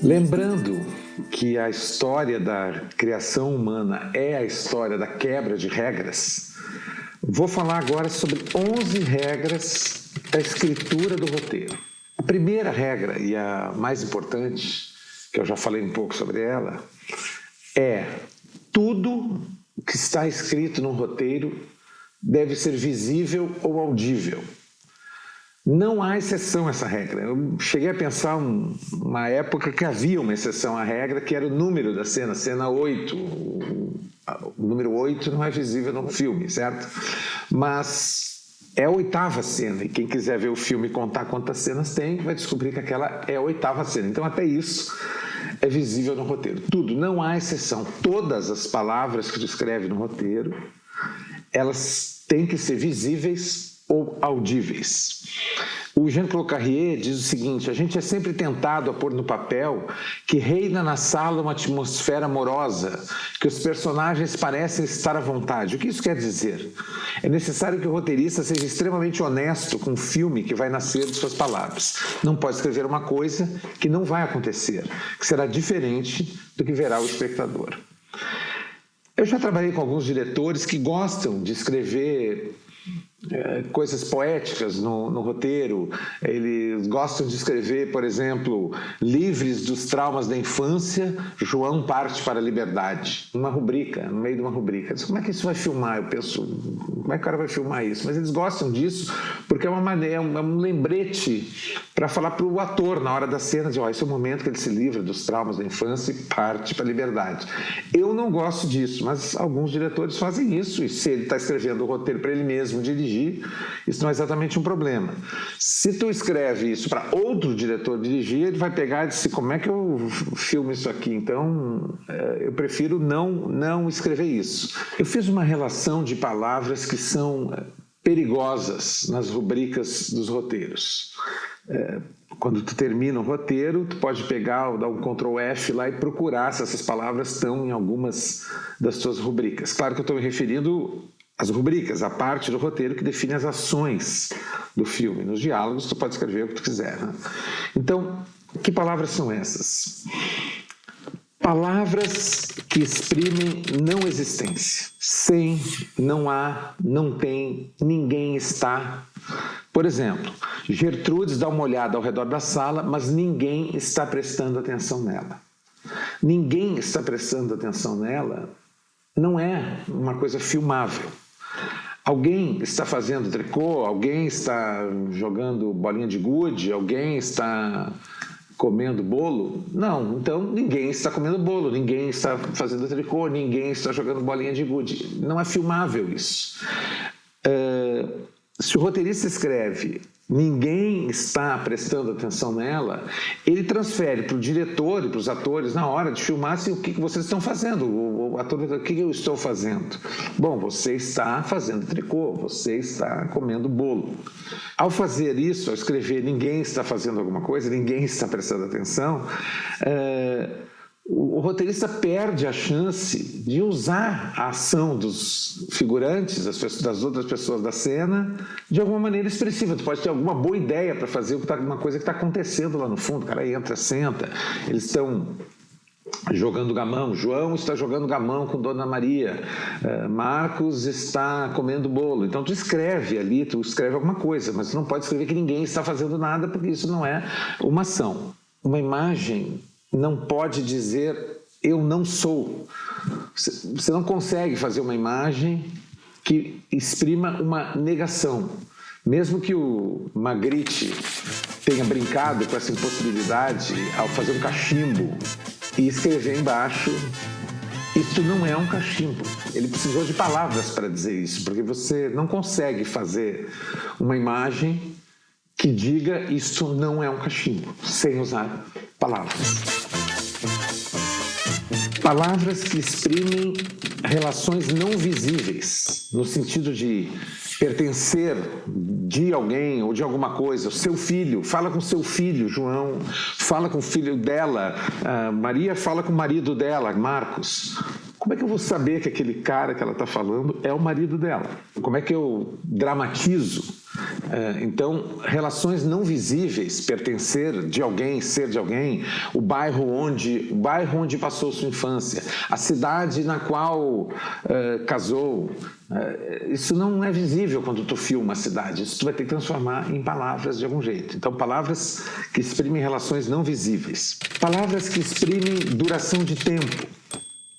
Lembrando que a história da criação humana é a história da quebra de regras, vou falar agora sobre 11 regras da escritura do roteiro. A primeira regra, e a mais importante, que eu já falei um pouco sobre ela, é: tudo que está escrito no roteiro deve ser visível ou audível. Não há exceção a essa regra. Eu cheguei a pensar uma época que havia uma exceção à regra, que era o número da cena, cena 8. O número 8 não é visível no filme, certo? Mas é a 8ª cena, e quem quiser ver o filme e contar quantas cenas tem, vai descobrir que aquela é a 8ª cena. Então até isso é visível no roteiro. Tudo, não há exceção. Todas as palavras que tu escreve no roteiro, elas têm que ser visíveis ou audíveis. O Jean-Claude Carrier diz o seguinte: a gente é sempre tentado a pôr no papel que reina na sala uma atmosfera amorosa, que os personagens parecem estar à vontade. O que isso quer dizer? É necessário que o roteirista seja extremamente honesto com o filme que vai nascer de suas palavras. Não pode escrever uma coisa que não vai acontecer, que será diferente do que verá o espectador. Eu já trabalhei com alguns diretores que gostam de escrever coisas poéticas no roteiro. Eles gostam de escrever, por exemplo, livres dos traumas da infância, João parte para a liberdade. Uma rubrica, no meio de uma rubrica. Como é que isso vai filmar? Eu penso, como é que o cara vai filmar isso? Mas eles gostam disso porque é uma maneira, é um lembrete para falar para o ator na hora da cena, de esse é o momento que ele se livra dos traumas da infância e parte para a liberdade. Eu não gosto disso, mas alguns diretores fazem isso, e se ele está escrevendo o roteiro para ele mesmo dirigir, isso não é exatamente um problema. Se tu escreve isso para outro diretor dirigir, ele vai pegar e dizer: como é que eu filmo isso aqui? Então, eu prefiro não escrever isso. Eu fiz uma relação de palavras que são perigosas nas rubricas dos roteiros. Quando tu termina o roteiro, tu pode pegar ou dar um Ctrl F lá e procurar se essas palavras estão em algumas das tuas rubricas. Claro que eu estou me referindo às rubricas, a parte do roteiro que define as ações do filme. Nos diálogos tu pode escrever o que tu quiser, né? Então, que palavras são essas? Palavras que exprimem não existência. Sem, não há, não tem, ninguém está. Por exemplo, Gertrudes dá uma olhada ao redor da sala, mas ninguém está prestando atenção nela. Ninguém está prestando atenção nela não é uma coisa filmável. Alguém está fazendo tricô, alguém está jogando bolinha de gude, alguém está comendo bolo? Não, então ninguém está comendo bolo, ninguém está fazendo tricô, ninguém está jogando bolinha de gude. Não é filmável isso. Se o roteirista escreve ninguém está prestando atenção nela, ele transfere para o diretor e para os atores na hora de filmar assim: o que vocês estão fazendo? O ator, o que eu estou fazendo? Bom, você está fazendo tricô, você está comendo bolo. Ao fazer isso, ao escrever ninguém está fazendo alguma coisa, ninguém está prestando atenção, o roteirista perde a chance de usar a ação dos figurantes, das outras pessoas da cena, de alguma maneira expressiva. Tu pode ter alguma boa ideia para fazer uma coisa que está acontecendo lá no fundo. O cara entra, senta, eles estão jogando gamão. João está jogando gamão com Dona Maria. Marcos está comendo bolo. Então tu escreve ali, tu escreve alguma coisa, mas tu não pode escrever que ninguém está fazendo nada, porque isso não é uma ação. Uma imagem não pode dizer eu não sou. Você não consegue fazer uma imagem que exprima uma negação. Mesmo que o Magritte tenha brincado com essa impossibilidade ao fazer um cachimbo e escrever embaixo, isso não é um cachimbo. Ele precisou de palavras para dizer isso, porque você não consegue fazer uma imagem que diga isso não é um cachimbo, sem usar palavras. Palavras que exprimem relações não visíveis, no sentido de pertencer de alguém ou de alguma coisa. O seu filho, fala com seu filho, João, fala com o filho dela, Maria fala com o marido dela, Marcos. Como é que eu vou saber que aquele cara que ela está falando é o marido dela? Como é que eu dramatizo Então, relações não visíveis, pertencer de alguém, ser de alguém, o bairro onde passou sua infância, a cidade na qual casou, isso não é visível quando tu filma a cidade, isso tu vai ter que transformar em palavras de algum jeito. Então, palavras que exprimem relações não visíveis. Palavras que exprimem duração de tempo.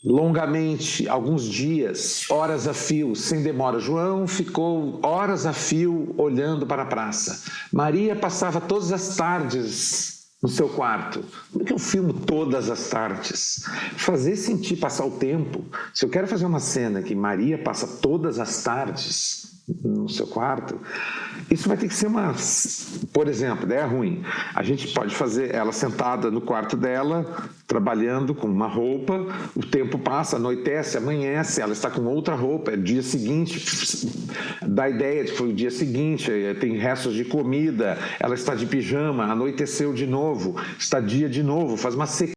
Longamente, alguns dias, horas a fio, sem demora. João ficou horas a fio olhando para a praça. Maria passava todas as tardes no seu quarto. Como é que eu filmo todas as tardes? Fazer sentir passar o tempo. Se eu quero fazer uma cena que Maria passa todas as tardes no seu quarto, isso vai ter que ser por exemplo, ideia ruim. A gente pode fazer ela sentada no quarto dela, trabalhando com uma roupa, o tempo passa, anoitece, amanhece, ela está com outra roupa, é dia seguinte, dá a ideia de que foi o dia seguinte, tem restos de comida, ela está de pijama, anoiteceu de novo, está dia de novo, faz uma sequência.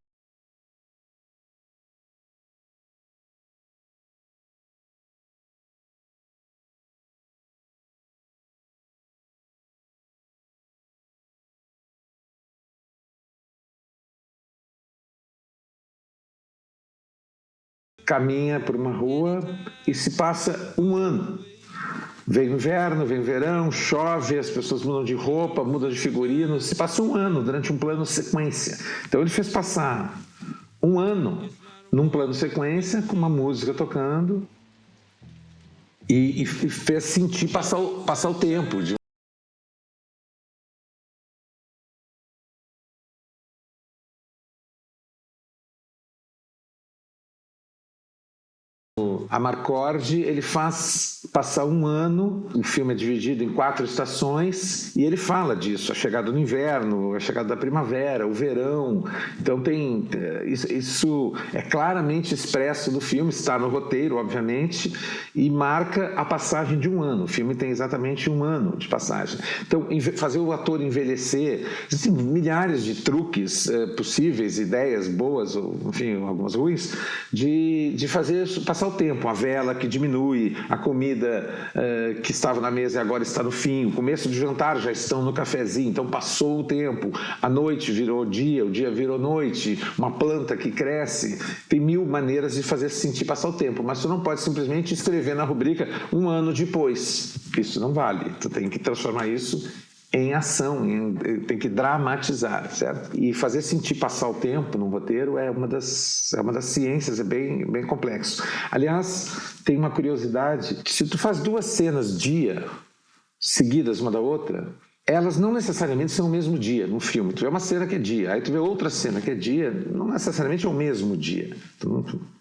Caminha por uma rua e se passa um ano. Vem o inverno, vem o verão, chove, as pessoas mudam de roupa, mudam de figurino. Se passa um ano durante um plano sequência. Então ele fez passar um ano num plano sequência com uma música tocando e fez sentir passar o tempo. Amarcord, ele faz passar um ano, o filme é dividido em 4 estações, e ele fala disso, a chegada do inverno, a chegada da primavera, o verão. Então isso é claramente expresso no filme, está no roteiro, obviamente, e marca a passagem de um ano. O filme tem exatamente um ano de passagem. Então, fazer o ator envelhecer, existem milhares de truques possíveis, ideias boas, ou enfim, algumas ruins, de fazer passar o tempo. A vela que diminui, a comida que estava na mesa e agora está no fim, o começo do jantar já estão no cafezinho, então passou o tempo, a noite virou dia, o dia virou noite, uma planta que cresce, tem 1000 maneiras de fazer sentir passar o tempo, mas tu não pode simplesmente escrever na rubrica um ano depois, isso não vale, tu tem que transformar isso em ação, tem que dramatizar, certo? E fazer sentir passar o tempo no roteiro é uma das ciências, é bem complexo. Aliás, tem uma curiosidade, se tu faz 2 cenas dia, seguidas uma da outra, elas não necessariamente são o mesmo dia no filme. Tu vê uma cena que é dia, aí tu vê outra cena que é dia, não necessariamente é o mesmo dia.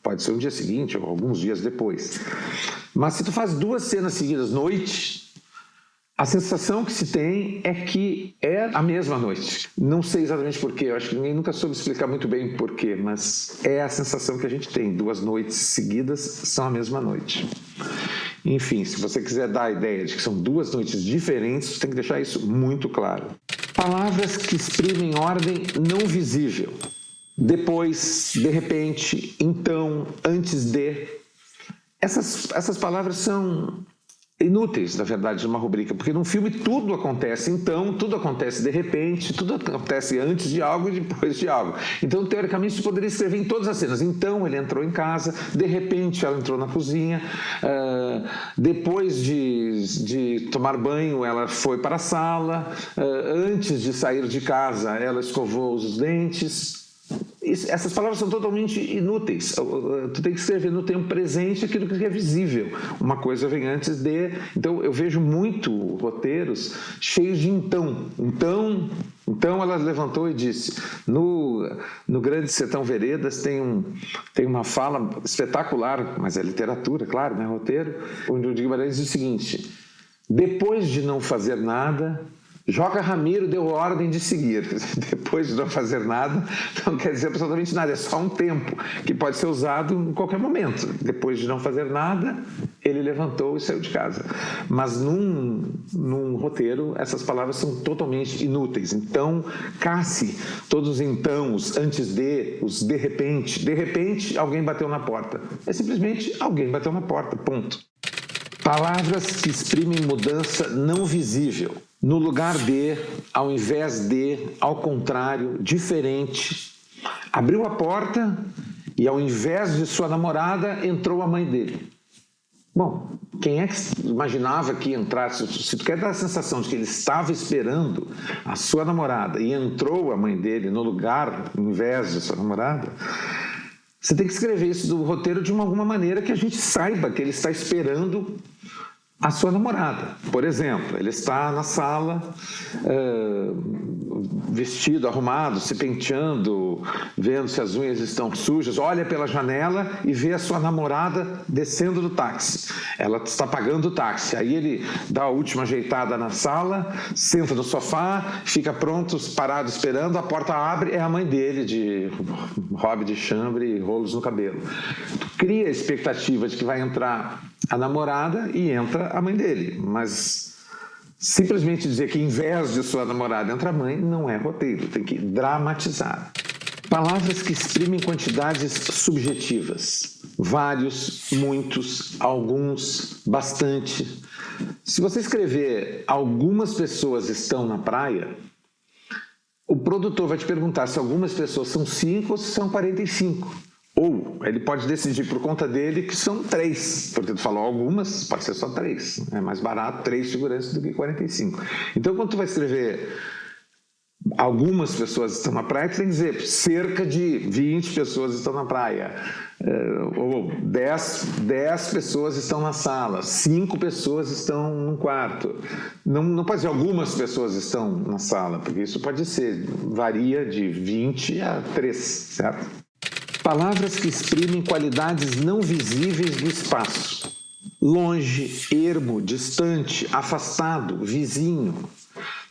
Pode ser um dia seguinte ou alguns dias depois. Mas se tu faz 2 cenas seguidas noite, a sensação que se tem é que é a mesma noite. Não sei exatamente porquê, eu acho que ninguém nunca soube explicar muito bem porquê, mas é a sensação que a gente tem. 2 noites seguidas são a mesma noite. Enfim, se você quiser dar a ideia de que são 2 noites diferentes, você tem que deixar isso muito claro. Palavras que exprimem ordem não visível. Depois, de repente, então, antes de. Essas palavras são inúteis, na verdade, numa rubrica, porque num filme tudo acontece então, tudo acontece de repente, tudo acontece antes de algo e depois de algo. Então, teoricamente, você poderia escrever em todas as cenas. Então, ele entrou em casa, de repente, ela entrou na cozinha, depois de tomar banho, ela foi para a sala, antes de sair de casa, ela escovou os dentes. Essas palavras são totalmente inúteis. Tu tem que escrever no tempo presente aquilo que é visível. Uma coisa vem antes de... Então, eu vejo muito roteiros cheios de então. Então ela levantou e disse... No Grande Sertão Veredas tem uma fala espetacular, mas é literatura, claro, não é roteiro, onde o Guimarães diz o seguinte: depois de não fazer nada... Joca Ramiro deu ordem de seguir. Depois de não fazer nada, não quer dizer absolutamente nada, é só um tempo que pode ser usado em qualquer momento. Depois de não fazer nada, ele levantou e saiu de casa. Mas num roteiro, essas palavras são totalmente inúteis. Então, casse todos os então, os antes de, os de repente alguém bateu na porta. É simplesmente alguém bateu na porta, ponto. Palavras que exprimem mudança não visível. no lugar de, ao invés de, ao contrário, diferente. Abriu a porta e, ao invés de sua namorada, entrou a mãe dele. Bom, quem é que imaginava que entrasse? Se tu quer dar a sensação de que ele estava esperando a sua namorada e entrou a mãe dele no lugar, ao invés de sua namorada, você tem que escrever isso do roteiro de alguma maneira que a gente saiba que ele está esperando a sua namorada. Por exemplo, ele está na sala, vestido, arrumado, se penteando, vendo se as unhas estão sujas, olha pela janela e vê a sua namorada descendo do táxi. Ela está pagando o táxi. Aí ele dá a última ajeitada na sala, senta no sofá, fica pronto, parado, esperando, a porta abre, é a mãe dele, de robe de chambre e rolos no cabelo. Tu cria a expectativa de que vai entrar a namorada e entra a mãe dele, mas simplesmente dizer que em vez de sua namorada entra a mãe não é roteiro, tem que dramatizar. Palavras que exprimem quantidades subjetivas. Vários, muitos, alguns, bastante. Se você escrever algumas pessoas estão na praia, o produtor vai te perguntar se algumas pessoas são 5 ou se são 45. Ou ele pode decidir por conta dele que são 3, porque tu falou algumas, pode ser só 3. É mais barato 3 figurantes do que 45. Então, quando tu vai escrever algumas pessoas estão na praia, tu tem que dizer cerca de 20 pessoas estão na praia. Ou 10 pessoas estão na sala, 5 pessoas estão no quarto. Não pode dizer algumas pessoas estão na sala, porque isso pode ser, varia de 20 a 3, certo? Palavras que exprimem qualidades não visíveis do espaço. Longe, ermo, distante, afastado, vizinho.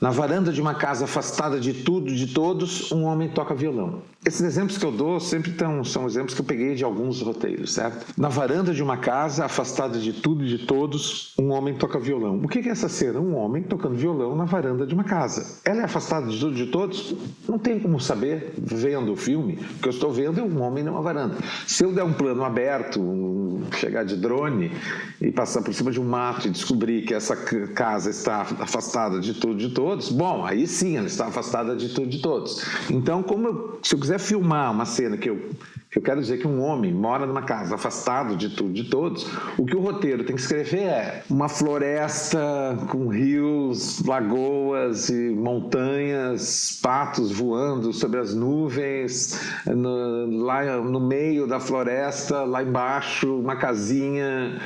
Na varanda de uma casa afastada de tudo e de todos, um homem toca violão. Esses exemplos que eu dou sempre são exemplos que eu peguei de alguns roteiros, certo? Na varanda de uma casa afastada de tudo e de todos, um homem toca violão. O que é essa cena? Um homem tocando violão na varanda de uma casa. Ela é afastada de tudo e de todos? Não tem como saber, vendo o filme. O que eu estou vendo é um homem numa varanda. Se eu der um plano aberto, chegar de drone e passar por cima de um mato e descobrir que essa casa está afastada de tudo e de todos, bom, aí sim ela está afastada de tudo e de todos. Então, se eu quiser filmar uma cena que eu quero dizer que um homem mora numa casa afastado de tudo e de todos, o que o roteiro tem que escrever é uma floresta com rios, lagoas e montanhas, patos voando sobre as nuvens, lá no meio da floresta, lá embaixo, uma casinha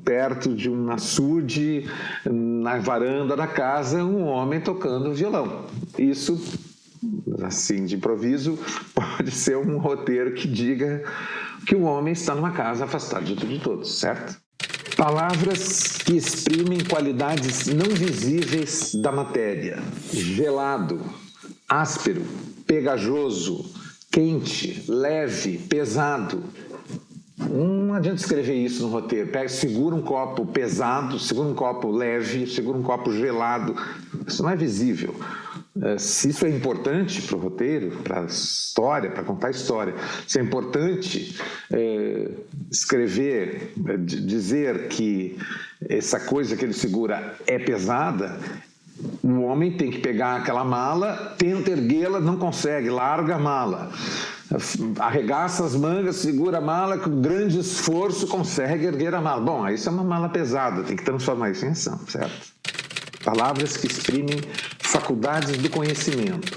perto de um açude, na varanda da casa, um homem tocando violão. Isso, assim, de improviso, pode ser um roteiro que diga que o homem está numa casa afastado de tudo e todos, certo? Palavras que exprimem qualidades não visíveis da matéria. Gelado, áspero, pegajoso, quente, leve, pesado. Não adianta escrever isso no roteiro. Segura um copo pesado, segura um copo leve, segura um copo gelado. Isso não é visível. Se isso é importante para o roteiro, para a história, para contar a história, se é importante escrever, dizer que essa coisa que ele segura é pesada, o homem tem que pegar aquela mala, tenta erguê-la, não consegue, larga a mala. Arregaça as mangas, segura a mala, com grande esforço consegue erguer a mala. Bom, isso é uma mala pesada, tem que transformar isso em ação, certo? Palavras que exprimem faculdades do conhecimento.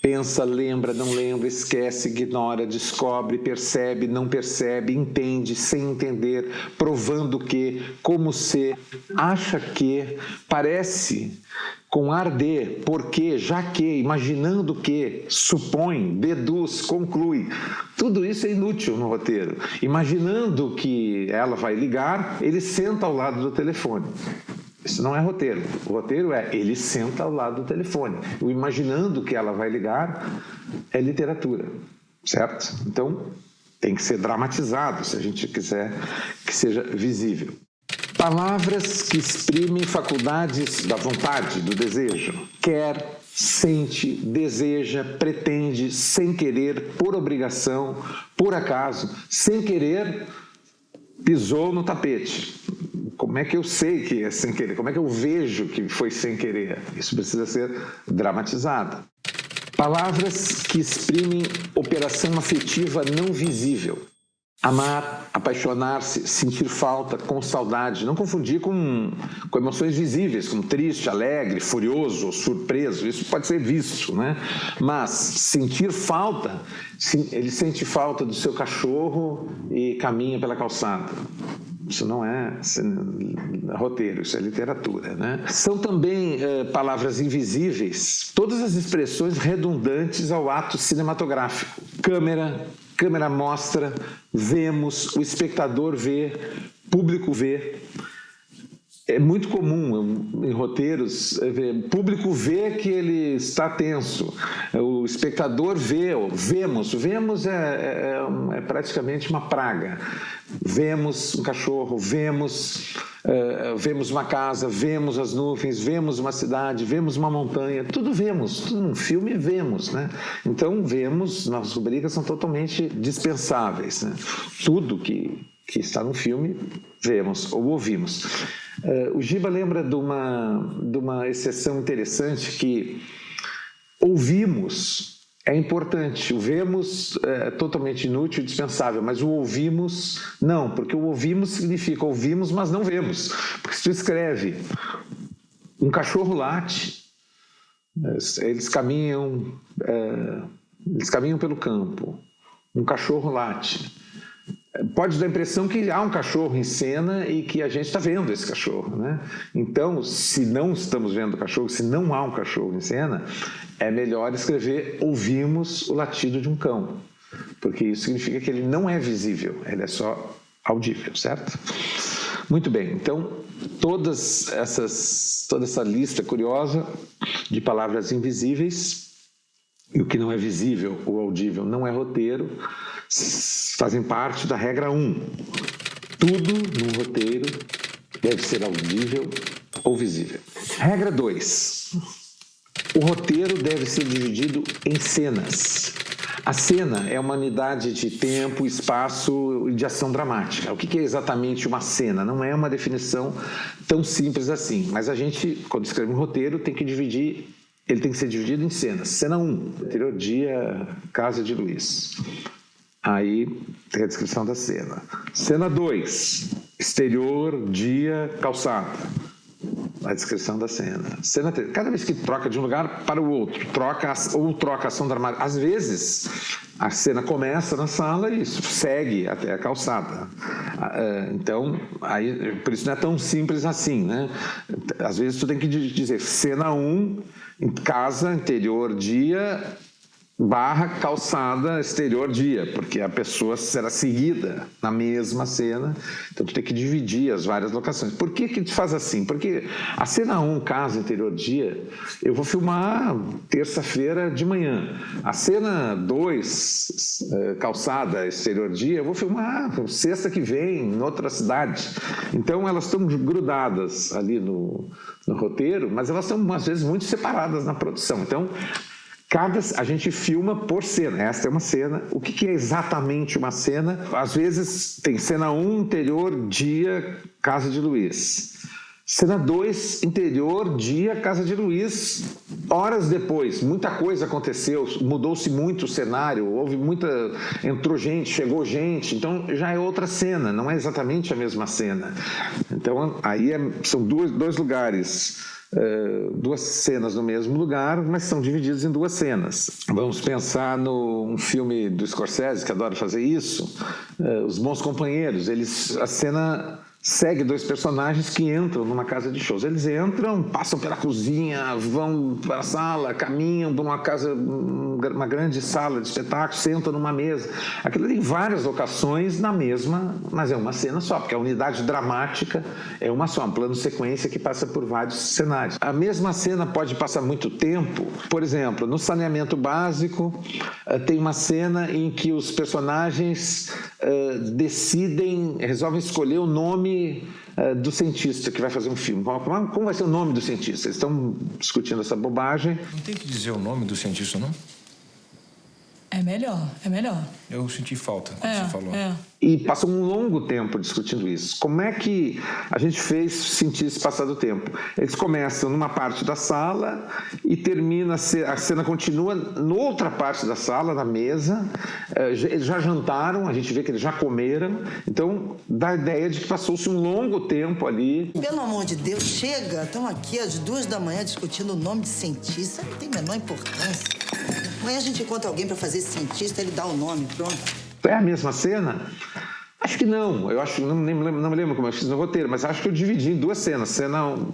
Pensa, lembra, não lembra, esquece, ignora, descobre, percebe, não percebe, entende, sem entender, provando que, como se, acha que, parece, com ar de, porque, já que, imaginando que, supõe, deduz, conclui. Tudo isso é inútil no roteiro. Imaginando que ela vai ligar, ele senta ao lado do telefone. Isso não é roteiro. O roteiro é ele senta ao lado do telefone. O imaginando que ela vai ligar é literatura, certo? Então, tem que ser dramatizado se a gente quiser que seja visível. Palavras que exprimem faculdades da vontade, do desejo. Quer, sente, deseja, pretende, sem querer, por obrigação, por acaso, sem querer, pisou no tapete. Como é que eu sei que é sem querer? Como é que eu vejo que foi sem querer? Isso precisa ser dramatizado. Palavras que exprimem operação afetiva não visível. Amar, apaixonar-se, sentir falta, com saudade. Não confundir com emoções visíveis, como triste, alegre, furioso ou surpreso. Isso pode ser visto, né? Mas sentir falta, ele sente falta do seu cachorro e caminha pela calçada. Isso não é roteiro, isso é literatura, né? São também palavras invisíveis, todas as expressões redundantes ao ato cinematográfico. Câmera mostra, vemos, o espectador vê, público vê. É muito comum em roteiros, público vê que ele está tenso, o espectador vê, vemos é praticamente uma praga. Vemos um cachorro, vemos uma casa, vemos as nuvens, vemos uma cidade, vemos uma montanha, tudo num filme vemos, né? Então vemos, nossas rubricas são totalmente dispensáveis, né? Tudo que está no filme vemos ou ouvimos. O Giba lembra de uma exceção interessante que ouvimos é importante, o vemos é totalmente inútil e dispensável, mas o ouvimos não, porque o ouvimos significa ouvimos, mas não vemos. Porque se tu escreve um cachorro late, eles caminham pelo campo, um cachorro late. Pode dar a impressão que há um cachorro em cena e que a gente está vendo esse cachorro, né? Então, se não estamos vendo o cachorro, se não há um cachorro em cena, é melhor escrever ouvimos o latido de um cão, porque isso significa que ele não é visível, ele é só audível, certo? Muito bem, então toda essa lista curiosa de palavras invisíveis, e o que não é visível ou audível não é roteiro, fazem parte da regra 1. Tudo num roteiro deve ser audível ou visível. Regra 2. O roteiro deve ser dividido em cenas. A cena é uma unidade de tempo, espaço e de ação dramática. O que é exatamente uma cena? Não é uma definição tão simples assim, mas a gente, quando escreve um roteiro, tem que ser dividido em cenas. Cena 1, anterior dia, casa de Luiz. Aí tem a descrição da cena. Cena 2, exterior, dia, calçada. A descrição da cena. Cena 3, cada vez que troca de um lugar para o outro, troca a ação dramática. Às vezes, a cena começa na sala e segue até a calçada. Então, aí, por isso não é tão simples assim, né? Às vezes tu tem que dizer cena 1, casa, interior, dia, / calçada, exterior, dia, porque a pessoa será seguida na mesma cena, então tu tem que dividir as várias locações. Por que tu faz assim? Porque a cena 1, casa, interior, dia, eu vou filmar terça-feira de manhã. A cena 2, calçada, exterior, dia, eu vou filmar sexta que vem, em outra cidade. Então elas estão grudadas ali no roteiro, mas elas são às vezes muito separadas na produção. Então a gente filma por cena. Esta é uma cena. O que é exatamente uma cena? Às vezes tem cena 1, interior, dia, casa de Luiz. Cena 2, interior, dia, casa de Luiz. Horas depois, muita coisa aconteceu, mudou-se muito o cenário, entrou gente, chegou gente, então já é outra cena, não é exatamente a mesma cena. Então aí são dois lugares. Duas cenas no mesmo lugar, mas são divididas em duas cenas. Vamos pensar num filme do Scorsese, que adora fazer isso, Os Bons Companheiros. A cena segue dois personagens que entram numa casa de shows. Eles entram, passam pela cozinha, vão para a sala, caminham para uma grande sala de espetáculo, sentam numa mesa. Aquilo tem várias locações na mesma, mas é uma cena só, porque a unidade dramática é uma só, um plano sequência que passa por vários cenários. A mesma cena pode passar muito tempo. Por exemplo, no Saneamento Básico, tem uma cena em que os personagens resolvem escolher o nome do cientista que vai fazer um filme. Como vai ser o nome do cientista? Eles estão discutindo essa bobagem. Não tem que dizer o nome do cientista, não? É melhor. Eu senti falta quando você falou. E passou um longo tempo discutindo isso. Como é que a gente fez sentir esse passar do tempo? Eles começam numa parte da sala e termina, a cena continua noutra parte da sala, na mesa. Eles já jantaram, a gente vê que eles já comeram. Então, dá a ideia de que passou-se um longo tempo ali. Pelo amor de Deus, chega! Estão aqui às 2 da manhã discutindo o nome de cientista. Não tem a menor importância. Amanhã a gente encontra alguém para fazer cientista, ele dá o nome, pronto. É a mesma cena? Acho que não. Eu acho, não me lembro como eu fiz no roteiro, mas acho que eu dividi em 2 cenas.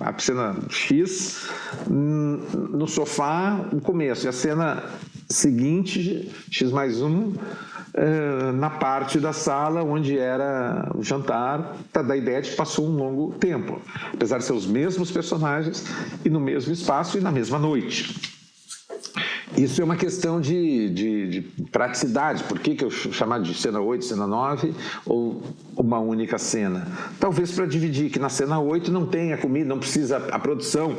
A cena X no sofá, no começo, e a cena seguinte, X+1, na parte da sala onde era o jantar, da ideia de que passou um longo tempo. Apesar de ser os mesmos personagens e no mesmo espaço e na mesma noite. Isso é uma questão de praticidade. Por que eu chamar de cena 8, cena 9 ou uma única cena? Talvez para dividir, que na cena 8 não tem a comida, não precisa a produção.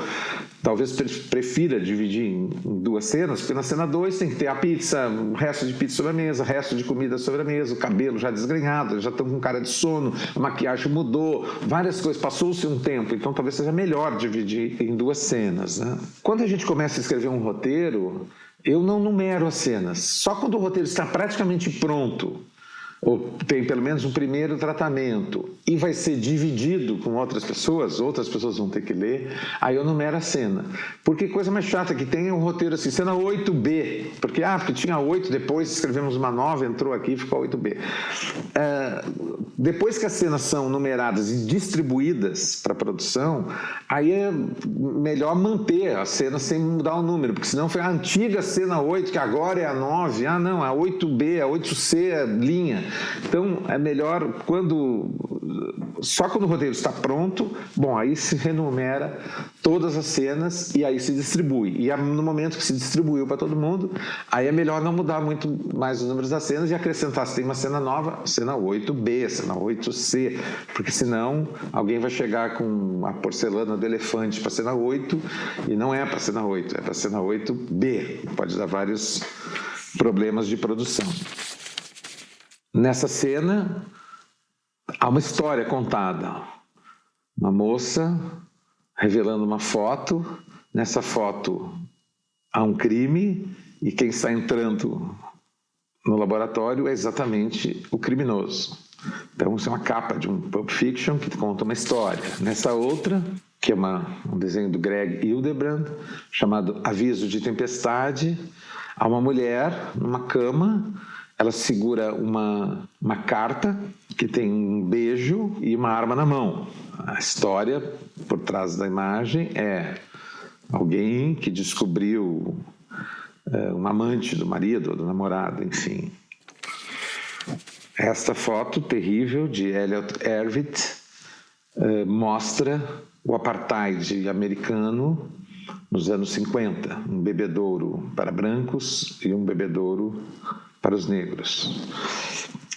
Talvez prefira dividir em 2 cenas, porque na cena 2 tem que ter a pizza, o resto de pizza sobre a mesa, o resto de comida sobre a mesa, o cabelo já desgrenhado, já estão com cara de sono, a maquiagem mudou, várias coisas, passou-se um tempo, então talvez seja melhor dividir em 2 cenas, né? Quando a gente começa a escrever um roteiro, eu não numero as cenas. Só quando o roteiro está praticamente pronto, ou tem pelo menos um primeiro tratamento, e vai ser dividido com outras pessoas vão ter que ler, aí eu numero a cena. Porque coisa mais chata que tem é um roteiro assim, cena 8B, porque tinha 8, depois escrevemos uma nova, entrou aqui e ficou 8B. Depois que as cenas são numeradas e distribuídas para a produção, aí é melhor manter a cena sem mudar o número, porque senão foi a antiga cena 8, que agora é a 9, não, a 8B, a 8C é linha. Então, é melhor só quando o roteiro está pronto, aí se renumera todas as cenas e aí se distribui. E no momento que se distribuiu para todo mundo, aí é melhor não mudar muito mais os números das cenas e acrescentar, se tem uma cena nova, cena 8B, cena 8C, porque senão alguém vai chegar com a porcelana do elefante para a cena 8 e não é para a cena 8, é para a cena 8B. Pode dar vários problemas de produção. Nessa cena, há uma história contada. Uma moça revelando uma foto. Nessa foto, há um crime e quem está entrando no laboratório é exatamente o criminoso. Então, isso é uma capa de um Pulp Fiction que conta uma história. Nessa outra, que é um desenho do Greg Hildebrand, chamado Aviso de Tempestade, há uma mulher numa cama. Ela segura uma carta que tem um beijo e uma arma na mão. A história por trás da imagem é alguém que descobriu um amante do marido ou do namorado, enfim. Esta foto terrível de Elliot Erwitt mostra o apartheid americano nos anos 50. Um bebedouro para brancos e um bebedouro para os negros.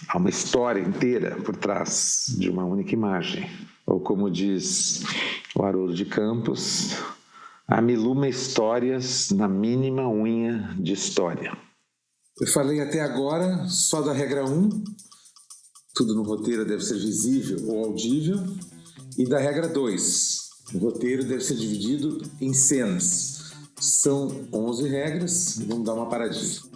Há uma história inteira por trás de uma única imagem. Ou como diz o Haroldo de Campos, há miluma histórias na mínima unha de história. Eu falei até agora só da regra 1, tudo no roteiro deve ser visível ou audível, e da regra 2, o roteiro deve ser dividido em cenas. São 11 regras, vamos dar uma paradinha.